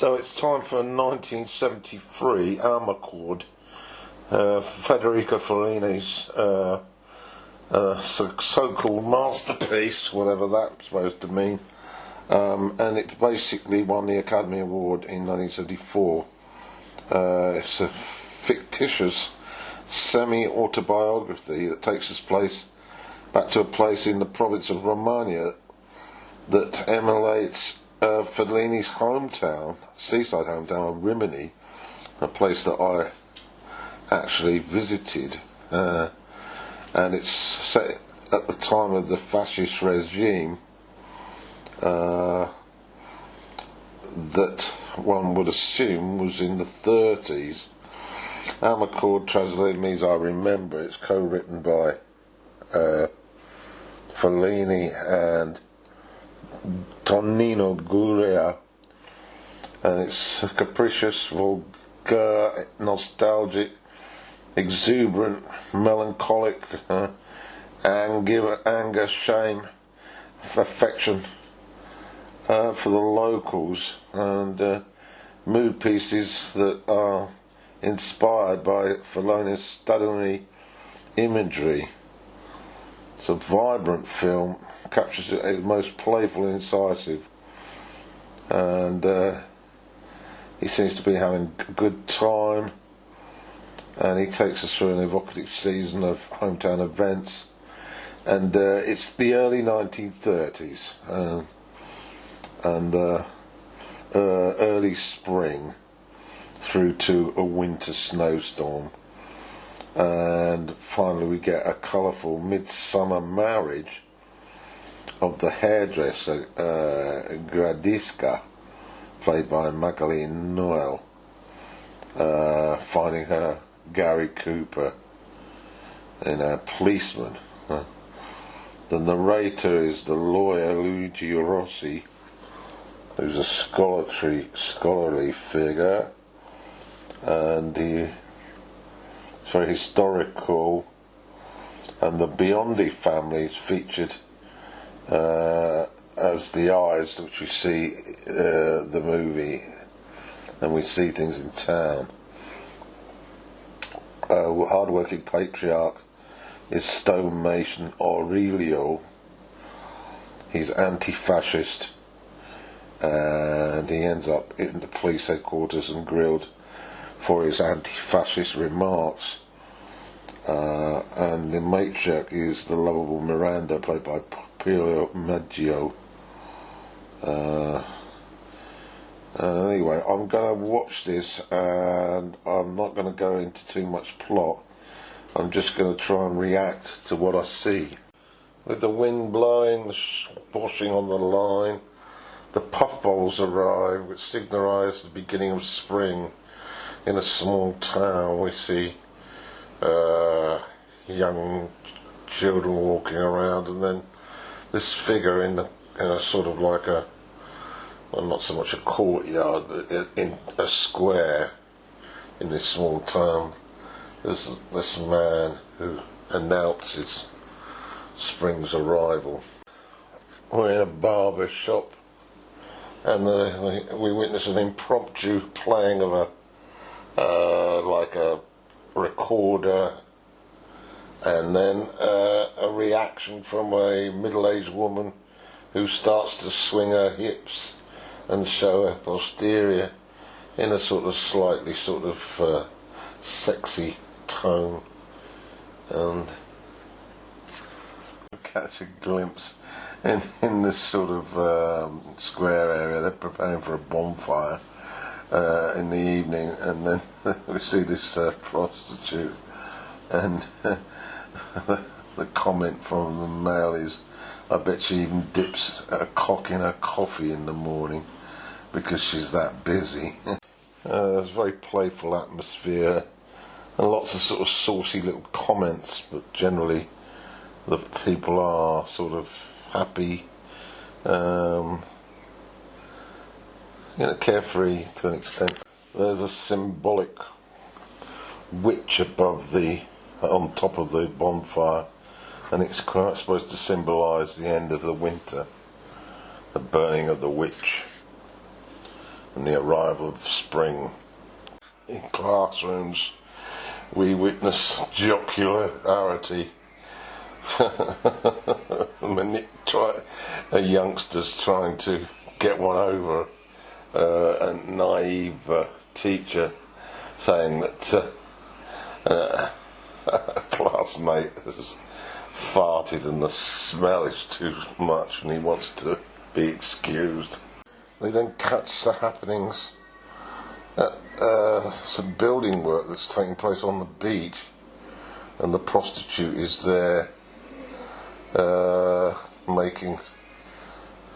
So it's time for 1973 Amarcord, Federico Fellini's so-called masterpiece, whatever that's supposed to mean, and it basically won the Academy Award in 1974. It's a fictitious semi-autobiography that takes us back to a place in the province of Romagna that emulates Fellini's hometown, seaside hometown of Rimini, a place that I actually visited, and it's set at the time of the fascist regime that one would assume was in the 30s. Amarcord translated means I remember. It's co-written by Fellini and Tonino Guerra, and it's capricious, vulgar, nostalgic, exuberant, melancholic, anger, shame, affection for the locals, and mood pieces that are inspired by Fellini's stunning imagery. It's a vibrant film, captures it as most playful and incisive, and he seems to be having a good time, and he takes us through an evocative season of hometown events, and it's the early 1930s and early spring through to a winter snowstorm, and finally we get a colourful midsummer marriage of the hairdresser Gradisca, played by Magali Noel, finding her Gary Cooper in a policeman. The narrator is the lawyer Luigi Rossi, who's a scholarly figure, and he's very historical, and the Biondi family is featured as the eyes which we see the movie, and we see things in town. Hard-working patriarch is stonemason Aurelio. He's anti-fascist, and he ends up in the police headquarters and grilled for his anti-fascist remarks. And the matriarch is the lovable Miranda, played by Pio Maggio. Anyway, I'm going to watch this, and I'm not going to go into too much plot. I'm just going to try and react to what I see. With the wind blowing, the washing on the line, the puffballs arrive, which signalise the beginning of spring. In a small town, we see young children walking around, and then this figure in a sort of like a, well, not so much a courtyard, but in a square in this small town. There's this man who announces spring's arrival. We're in a barber shop, and we witness an impromptu playing of like a recorder, and then a reaction from a middle-aged woman who starts to swing her hips and show her posterior in a sort of slightly sexy tone, and catch a glimpse in this sort of square area. They're preparing for a bonfire in the evening, and then we see this prostitute, and the comment from the male is, I bet she even dips a cock in her coffee in the morning because she's that busy. There's a very playful atmosphere and lots of sort of saucy little comments, but generally the people are sort of happy, carefree to an extent. There's a symbolic witch on top of the bonfire, and it's quite supposed to symbolise the end of the winter, the burning of the witch. and the arrival of spring. In classrooms, we witness jocularity. Youngsters trying to get one over a naive teacher, saying that a classmate has farted and the smell is too much and he wants to be excused. We then catch the happenings at some building work that's taking place on the beach, and the prostitute is there making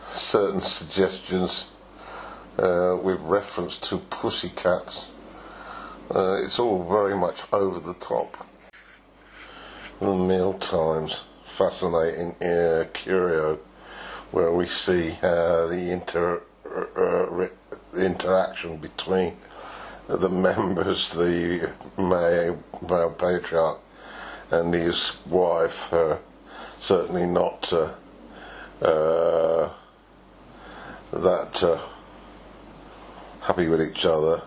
certain suggestions with reference to pussycats. It's all very much over the top. The meal times, fascinating curio, where we see the interaction between the members, the male patriarch and his wife, certainly not that happy with each other,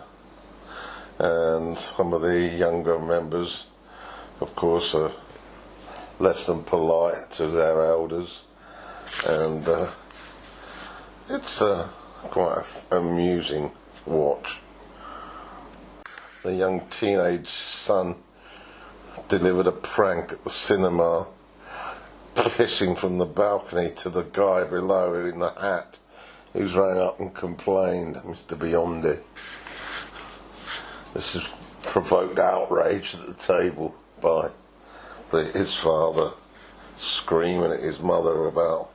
and some of the younger members, of course, are less than polite to their elders, and it's quite an amusing watch. The young teenage son delivered a prank at the cinema, pissing from the balcony to the guy below in the hat, who's rang up and complained, Mr. Biondi. This has provoked outrage at the table by his father screaming at his mother about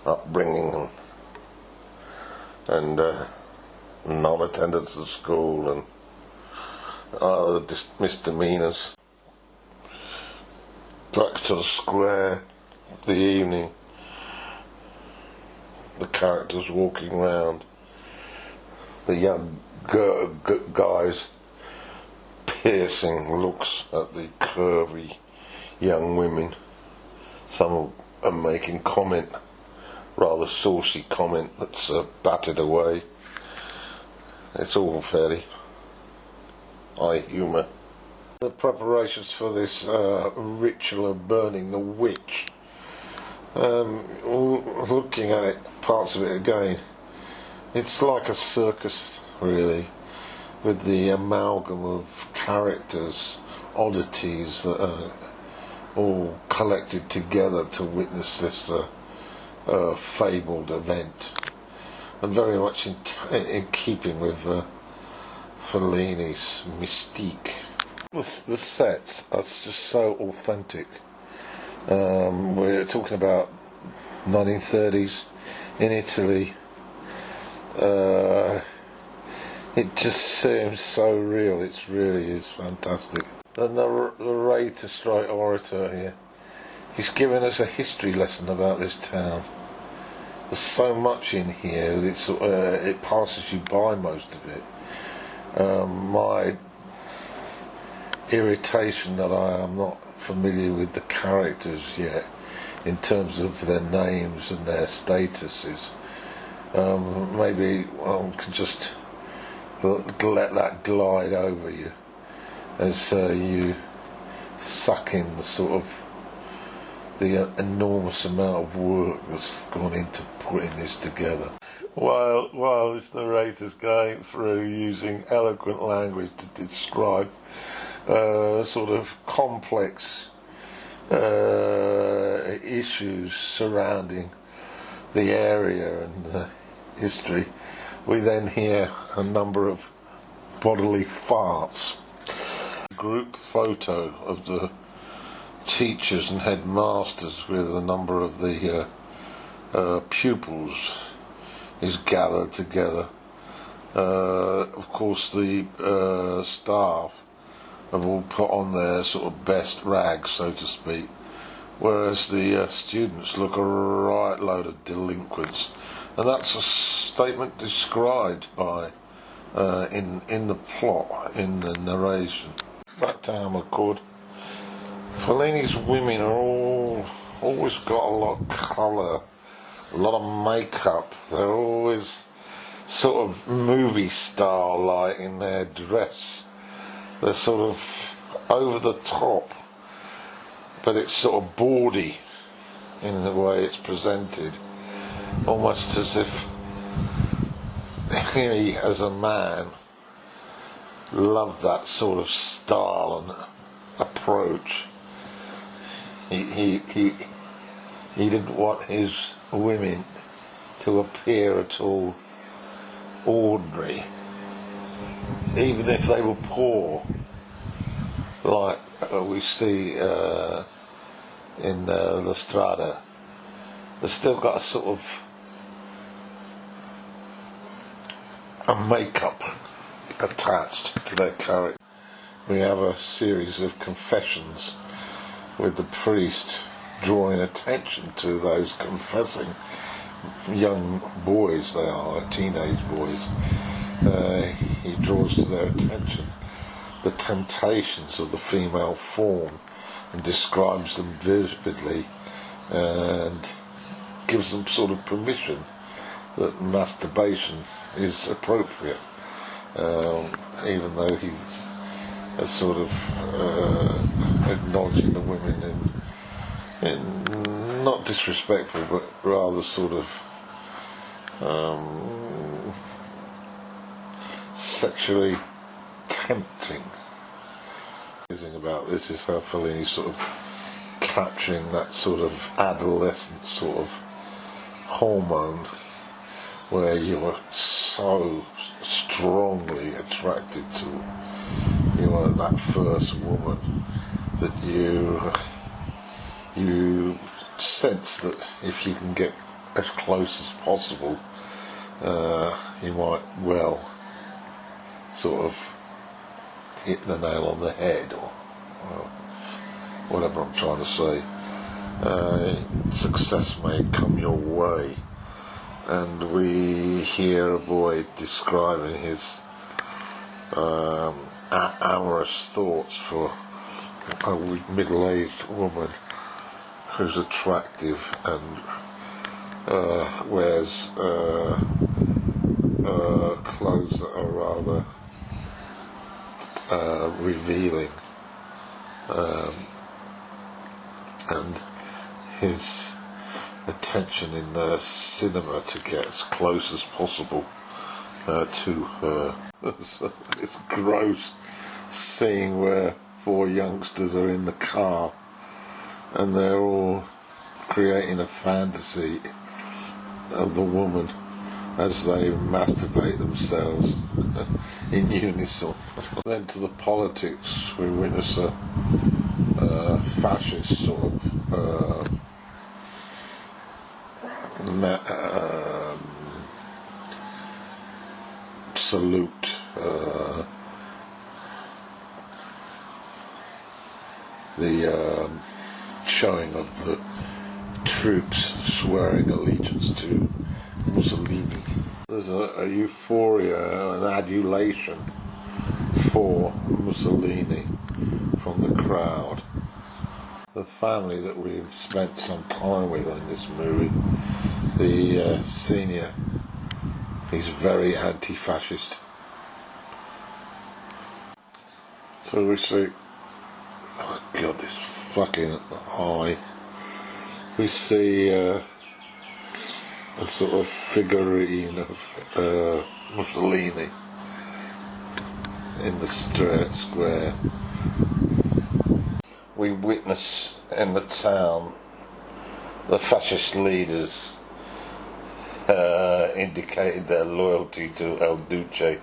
upbringing and non-attendance at school and other misdemeanours. Back to the square, the evening, the characters walking round, the young guys piercing looks at the curvy young women. Some are making comment, rather saucy comment, that's batted away. It's all fairly high humour. The preparations for this ritual of burning the witch, looking at it, parts of it again, it's like a circus really, with the amalgam of characters, oddities that are all collected together to witness this fabled event, and very much in keeping with Fellini's mystique. The sets are just so authentic. We're talking about 1930s in Italy. It just seems so real. It really is fantastic. The narrator strike orator here, he's given us a history lesson about this town. There's so much in here, it passes you by, most of it. My irritation that I am not familiar with the characters yet in terms of their names and their statuses. Maybe one can just let that glide over you as you suck in the enormous amount of work that's gone into putting this together. While this narrator's going through using eloquent language to describe sort of complex issues surrounding the area and the history, we then hear a number of bodily farts. Group photo of the teachers and headmasters with a number of the pupils is gathered together. Of course, the staff have all put on their sort of best rags, so to speak, whereas the students look a right load of delinquents, and that's a statement described by in the plot, in the narration. Back to Amarcord. Fellini's women are always got a lot of colour, a lot of makeup. They're always sort of movie star like in their dress. They're sort of over the top, but it's sort of bawdy in the way it's presented, almost as if he, as a man, loved that sort of style and approach. He didn't want his women to appear at all ordinary, even if they were poor, like we see in La Strada. They've still got a sort of a makeup attached to their character. We have a series of confessions with the priest drawing attention to those confessing young boys. They are teenage boys. He draws to their attention the temptations of the female form and describes them vividly and gives them sort of permission that masturbation is appropriate, even though he's sort of acknowledging the women in not disrespectful but rather sort of sexually tempting. The thing about this is how Fellini's sort of capturing that sort of adolescent sort of hormone where you are so strongly attracted to that first woman that you sense that if you can get as close as possible, you might well sort of hit the nail on the head, or whatever I'm trying to say. Success may come your way, and we hear a boy describing his amorous thoughts for a middle-aged woman who's attractive and wears clothes that are rather revealing, and his attention in the cinema to get as close as possible to her. It's gross seeing where four youngsters are in the car and they're all creating a fantasy of the woman as they masturbate themselves in unison. Then to the politics, we witness a fascist sort of salute the showing of the troops swearing allegiance to Mussolini. There's a euphoria, an adulation for Mussolini from the crowd. The family that we've spent some time with in this movie, the senior, he's very anti-fascist. So we see, oh God, this fucking eye. We see a sort of figurine of Mussolini in the square. We witness in the town the fascist leaders indicated their loyalty to El Duce.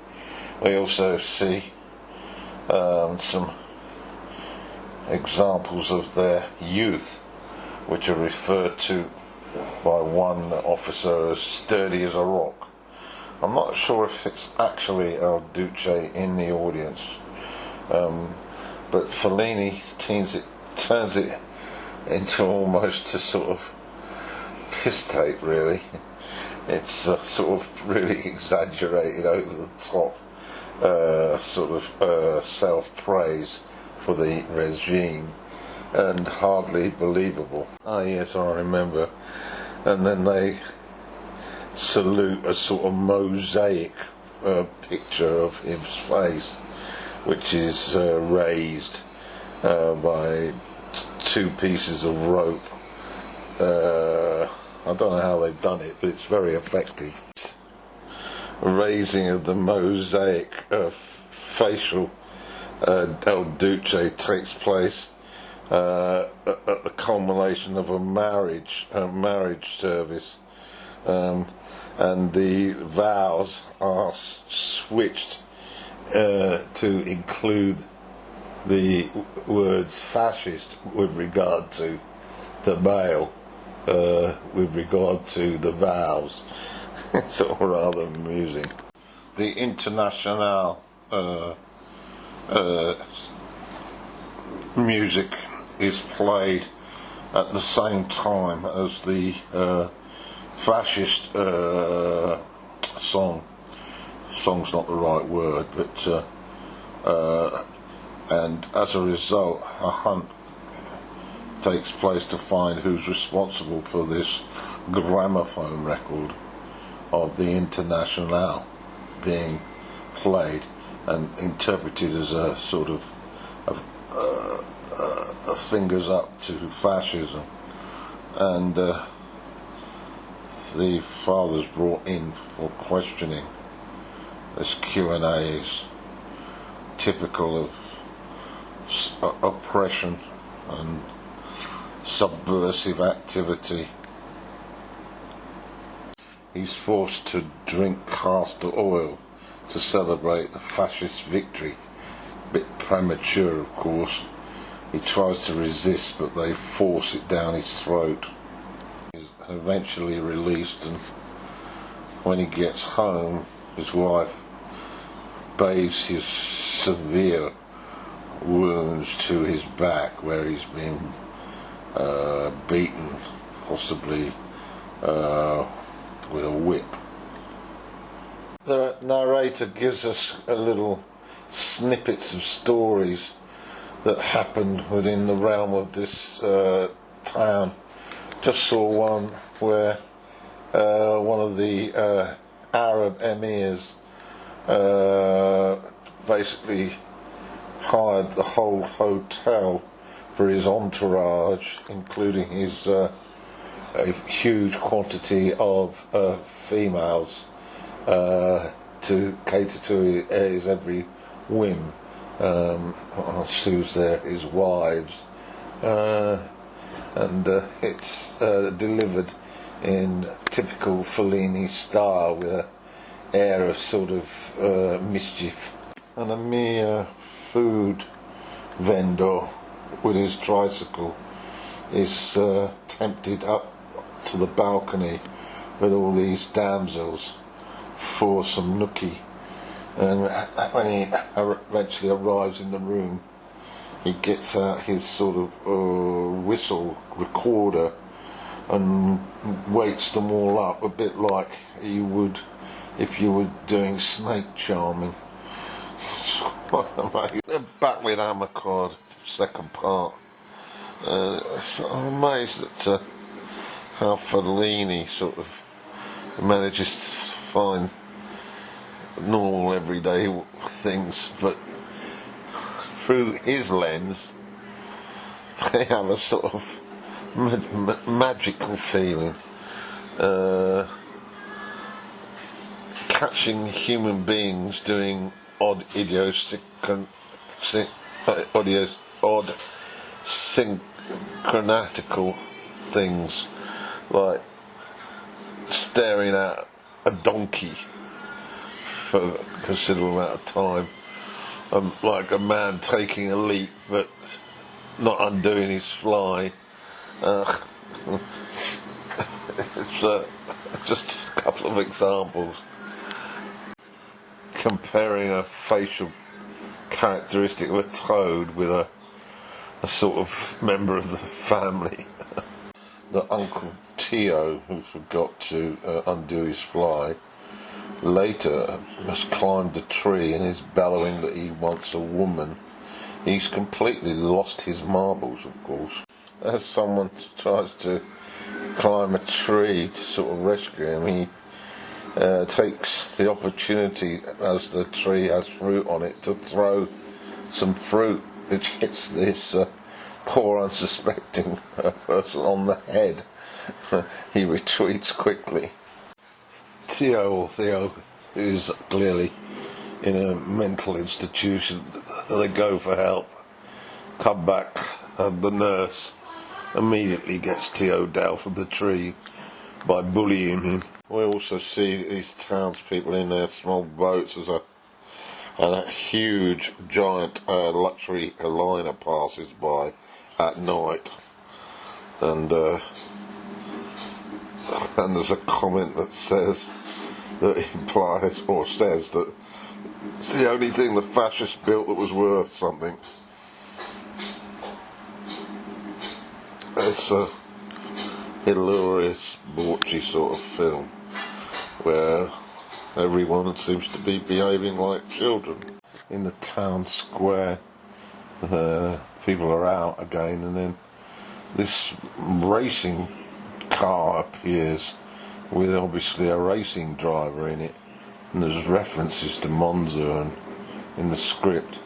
We also see some examples of their youth, which are referred to by one officer as sturdy as a rock. I'm not sure if it's actually El Duce in the audience, but Fellini turns it into almost a sort of piss take, really. It's sort of really exaggerated, over the top, sort of self-praise for the regime, and hardly believable. Ah yes, I remember. And then they salute a sort of mosaic picture of his face, which is raised by two pieces of rope. I don't know how they've done it, but it's very effective. Raising of the mosaic facial El Duce takes place at the culmination of a marriage service, and the vows are switched to include the words fascist with regard to the male, with regard to the vows. It's all rather amusing. The Internationale music is played at the same time as the fascist song. Song's not the right word, but and as a result, a hunt takes place to find who's responsible for this gramophone record of the Internationale being played and interpreted as a sort of a fingers up to fascism. And the father's brought in for questioning. This Q&A is typical of oppression and subversive activity. He's forced to drink castor oil to celebrate the fascist victory. A bit premature, of course. He tries to resist, but they force it down his throat. He's eventually released, and when he gets home, his wife bathes his severe wounds to his back, where he's been beaten, possibly with a whip. The narrator gives us a little snippets of stories that happened within the realm of this town. Just saw one where one of the Arab emirs basically hired the whole hotel for his entourage, including his a huge quantity of females, to cater to his every whim. Soothes his wives, and it's delivered in typical Fellini style, with an air of sort of mischief. And a mere food vendor with his tricycle is tempted up to the balcony with all these damsels for some nookie, and when he eventually arrives in the room, he gets out his sort of whistle recorder and wakes them all up, a bit like you would if you were doing snake charming. Back with Amarcord, second part. So I'm amazed at how Fellini sort of manages to find normal everyday things, but through his lens they have a sort of magical feeling, catching human beings doing odd synchronistical things, like staring at a donkey for a considerable amount of time, like a man taking a leap but not undoing his fly. It's just a couple of examples. Comparing a facial characteristic of a toad with a sort of member of the family. The Uncle Tio, who forgot to undo his fly, later has climbed a tree and is bellowing that he wants a woman. He's completely lost his marbles, of course. As someone tries to climb a tree to sort of rescue him, takes the opportunity, as the tree has fruit on it, to throw some fruit which hits this poor unsuspecting person on the head. He retreats quickly. Theo is clearly in a mental institution. They go for help, come back, and the nurse immediately gets Theo down from the tree by bullying him. We also see these townspeople in their small boats as a huge, giant luxury liner passes by at night, and there's a comment that implies or says that it's the only thing the fascists built that was worth something. It's a hilarious, debauchy sort of film where everyone seems to be behaving like children. In the town square, people are out again, and then this racing car appears with obviously a racing driver in it, and there's references to Monza in the script,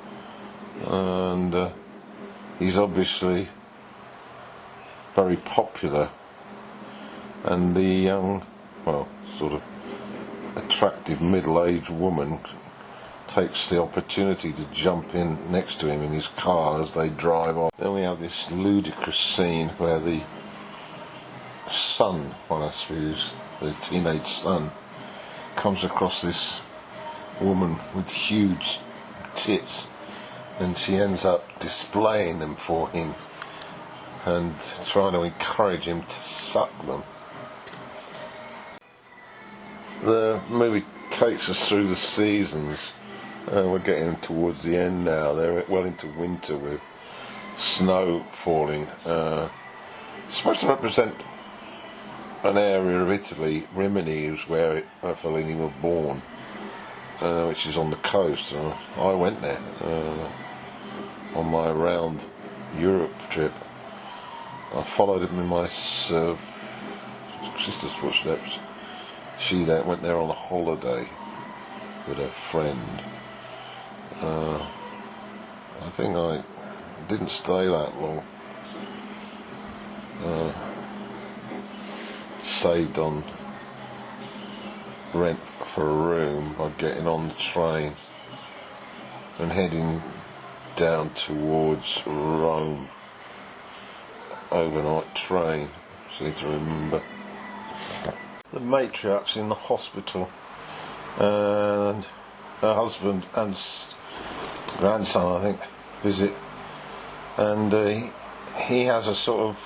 and he's obviously very popular, and the young, sort of attractive middle-aged woman takes the opportunity to jump in next to him in his car as they drive off. Then we have this ludicrous scene where the son, I suppose, the teenage son, comes across this woman with huge tits, and she ends up displaying them for him and trying to encourage him to suck them. The movie takes us through the seasons. We're getting towards the end now. They're well into winter with snow falling. It's supposed to represent an area of Italy, Rimini, is where Fellini were born, which is on the coast. I went there on my round Europe trip. I followed him in my sister's footsteps. She went there on a holiday with a friend. I think I didn't stay that long. Saved on rent for a room by getting on the train and heading down towards Rome. Overnight train, so I need to remember. The matriarch's in the hospital, and her husband and grandson, I think, visit, and he has a sort of,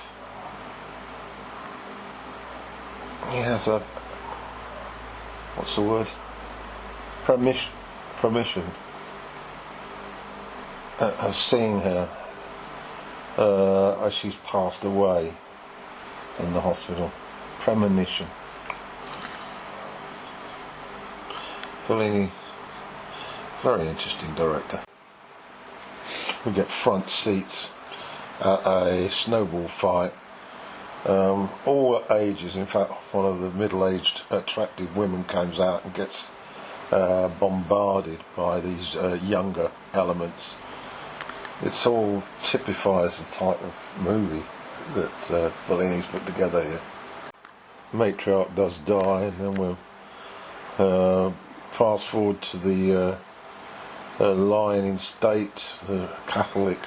what's the word? Permission of seeing her as she's passed away in the hospital. Premonition. Fellini, very interesting director. We get front seats at a snowball fight. All ages. In fact, one of the middle-aged attractive women comes out and gets bombarded by these younger elements. It all typifies the type of movie that Fellini's put together here. Matriarch does die, and then we'll fast forward to the lying in state, the Catholic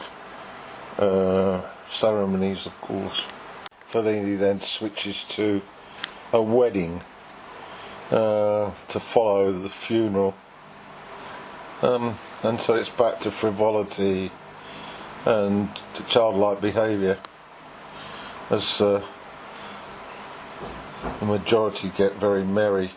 ceremonies, of course. Fellini then switches to a wedding to follow the funeral, and so it's back to frivolity and childlike behaviour as the majority get very merry